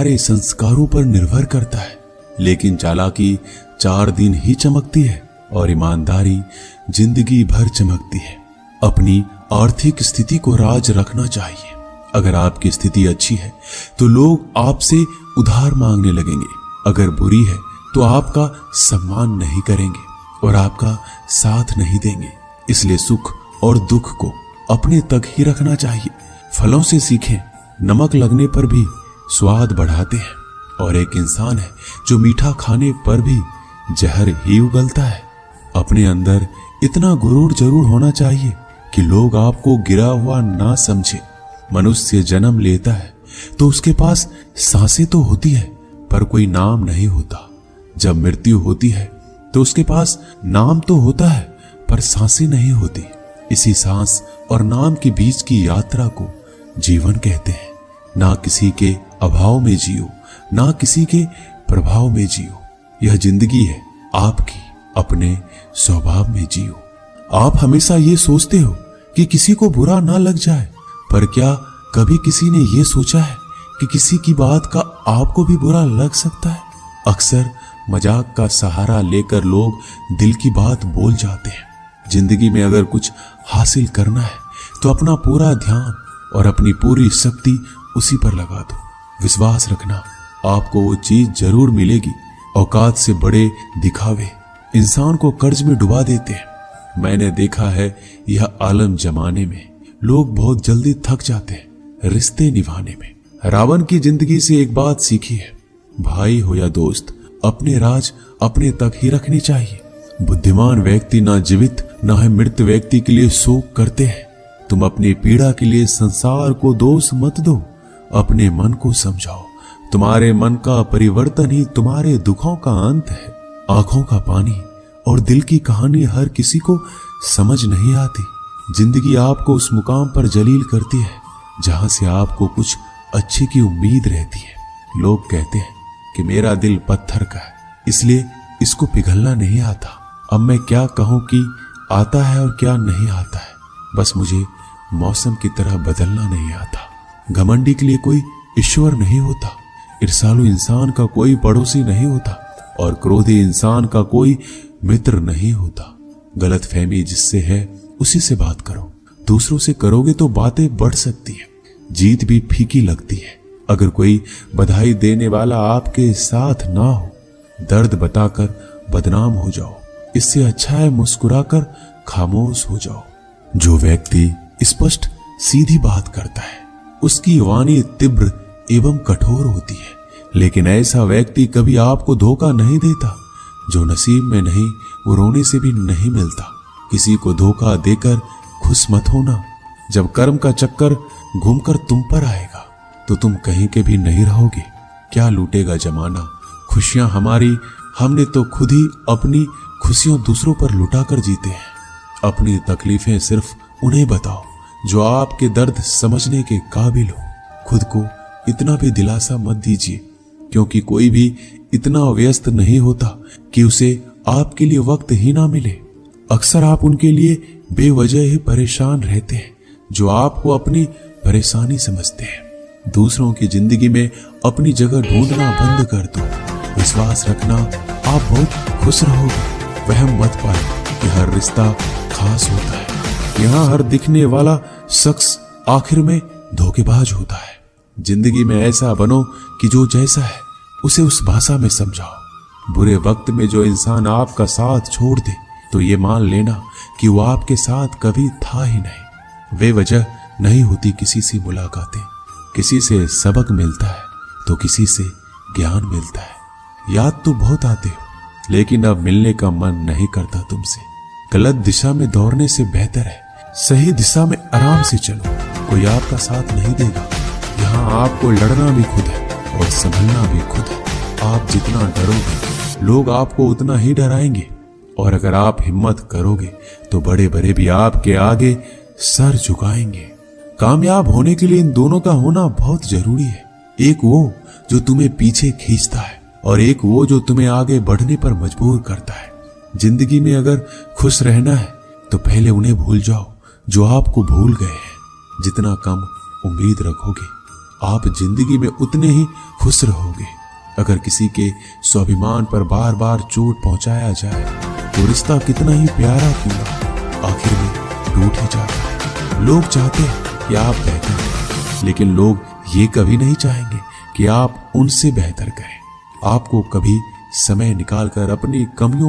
हमारे संस्कारों पर निर्भर करता है। लेकिन चालाकी 4 दिन ही चमकती है और ईमानदारी जिंदगी भर चमकती है। अपनी आर्थिक स्थिति को राज रखना चाहिए। अगर आपकी स्थिति अच्छी है तो लोग आपसे उधार मांगने लगेंगे। अगर बुरी है तो आपका सम्मान नहीं करेंगे और आपका साथ नहीं देंगे। इसलिए सुख और दुख को अपने तक ही रखना चाहिए। फलों से सीखें, नमक लगने पर भी स्वाद बढ़ाते हैं, और एक इंसान है जो मीठा खाने पर भी जहर ही उगलता है। अपने अंदर इतना गुरूर जरूर होना चाहिए कि लोग आपको गिरा हुआ ना समझे। मनुष्य जन्म लेता है तो उसके पास सांसें तो होती है पर कोई नाम नहीं होता। जब मृत्यु होती है तो उसके पास नाम तो होता है पर सांसें नहीं होती। इसी सांस और नाम के बीच की यात्रा को जीवन कहते हैं। ना किसी के अभाव में जियो, ना किसी के प्रभाव में जियो। यह जिंदगी है आपकी, अपने स्वभाव में जियो। आप हमेशा ये सोचते हो कि किसी को बुरा ना लग जाए, पर क्या कभी किसी ने ये सोचा है कि किसी की बात का आपको भी बुरा लग सकता है? अक्सर मजाक का सहारा लेकर लोग दिल की बात बोल जाते हैं। जिंदगी में अगर कुछ हासिल करना है तो अपना पूरा ध्यान और अपनी पूरी शक्ति उसी पर लगा दो। विश्वास रखना, आपको वो चीज जरूर मिलेगी। औकात से बड़े दिखावे इंसान को कर्ज में डुबा देते हैं। मैंने देखा है यह आलम जमाने में लोग बहुत जल्दी थक जाते हैं रिश्ते निभाने में। रावण की जिंदगी से एक बात सीखी है, भाई हो या दोस्त, अपने राज अपने तक ही रखनी चाहिए। बुद्धिमान व्यक्ति ना जीवित ना है मृत व्यक्ति के लिए शोक करते हैं। तुम अपनी पीड़ा के लिए संसार को दोष मत दो, अपने मन को समझाओ। तुम्हारे मन का परिवर्तन ही तुम्हारे दुखों का अंत है। आंखों का पानी और दिल की कहानी हर किसी को समझ नहीं आती। जिंदगी आपको उस मुकाम पर जलील करती है जहां से आपको कुछ अच्छे की उम्मीद रहती है। लोग कहते हैं कि मेरा दिल पत्थर का है, इसलिए इसको पिघलना नहीं आता। अब मैं क्या कहूं कि आता है और क्या नहीं आता है, बस मुझे मौसम की तरह बदलना नहीं आता। घमंडी के लिए कोई ईश्वर नहीं होता, ईर्ष्यालु इंसान का कोई पड़ोसी नहीं होता और क्रोधी इंसान का कोई मित्र नहीं होता। गलतफहमी जिससे है उसी से बात करो। दूसरों से करोगे तो बातें बढ़ सकती है, जीत भी फीकी लगती है। अगर कोई बधाई देने वाला आपके साथ ना हो, दर्द बताकर बदनाम हो जाओ। इससे अच्छा है मुस्कुराकर खामोश हो जाओ। जो व्यक्ति स्पष्ट सीधी बात करता है उसकी वाणी तीव्र एवं कठोर होती है, लेकिन ऐसा व्यक्ति कभी आपको धोखा नहीं देता। जो नसीब में नहीं वो रोने से भी नहीं मिलता। किसी को धोखा देकर खुश मत होना। जब कर्म का चक्कर घूमकर तुम पर आएगा तो तुम कहीं के भी नहीं रहोगे। क्या लूटेगा जमाना खुशियां हमारी, हमने तो खुद ही अपनी खुशियां दूसरों पर लुटाकर जीते हैं। अपनी तकलीफें सिर्फ उन्हें बताओ जो आपके दर्द समझने के काबिल हो। खुद को इतना भी दिलासा मत दीजिए, क्योंकि कोई भी इतना व्यस्त नहीं होता कि उसे आपके लिए वक्त ही ना मिले। अक्सर आप उनके लिए बेवजह ही परेशान रहते हैं जो आपको अपनी परेशानी समझते हैं। दूसरों की जिंदगी में अपनी जगह ढूंढना बंद कर दो। विश्वास रखना, आप बहुत खुश रहोगे। वहम मत पाए कि हर रिश्ता खास होता है। यहाँ हर दिखने वाला शख्स आखिर में धोखेबाज होता है। जिंदगी में ऐसा बनो कि जो जैसा है उसे उस भाषा में समझाओ। बुरे वक्त में जो इंसान आपका साथ छोड़ दे तो ये मान लेना कि वो आपके साथ कभी था ही नहीं। वे वजह नहीं होती किसी से मुलाकातें। किसी से सबक मिलता है तो किसी से ज्ञान मिलता है। याद तो बहुत आते हो, लेकिन अब मिलने का मन नहीं करता तुमसे। गलत दिशा में दौड़ने से बेहतर है सही दिशा में आराम से चलो। कोई आपका साथ नहीं देगा। यहाँ आपको लड़ना भी खुद है और संभलना भी खुद है। आप जितना डरोगे लोग आपको उतना ही डराएंगे, और अगर आप हिम्मत करोगे तो बड़े बड़े भी आपके आगे सर झुकाएंगे। कामयाब होने के लिए इन दोनों का होना बहुत जरूरी है। एक वो जो तुम्हें पीछे खींचता है और एक वो जो तुम्हें आगे बढ़ने पर मजबूर करता है। जिंदगी में अगर खुश रहना है तो पहले उन्हें भूल जाओ जो आपको भूल गए हैं। जितना कम उम्मीद रखोगे आप जिंदगी में उतने ही खुश रहोगे। अगर किसी के स्वाभिमान पर बार बार चोट पहुंचाया जाए तो रिश्ता कितना ही प्यारा क्यों ना आखिर में टूट ही जाता है। लोग चाहते हैं कि आप बेहतर करें, लेकिन लोग ये कभी नहीं चाहेंगे कि आप उनसे बेहतर करें। आपको कभी समय निकालकर अपनी कमियों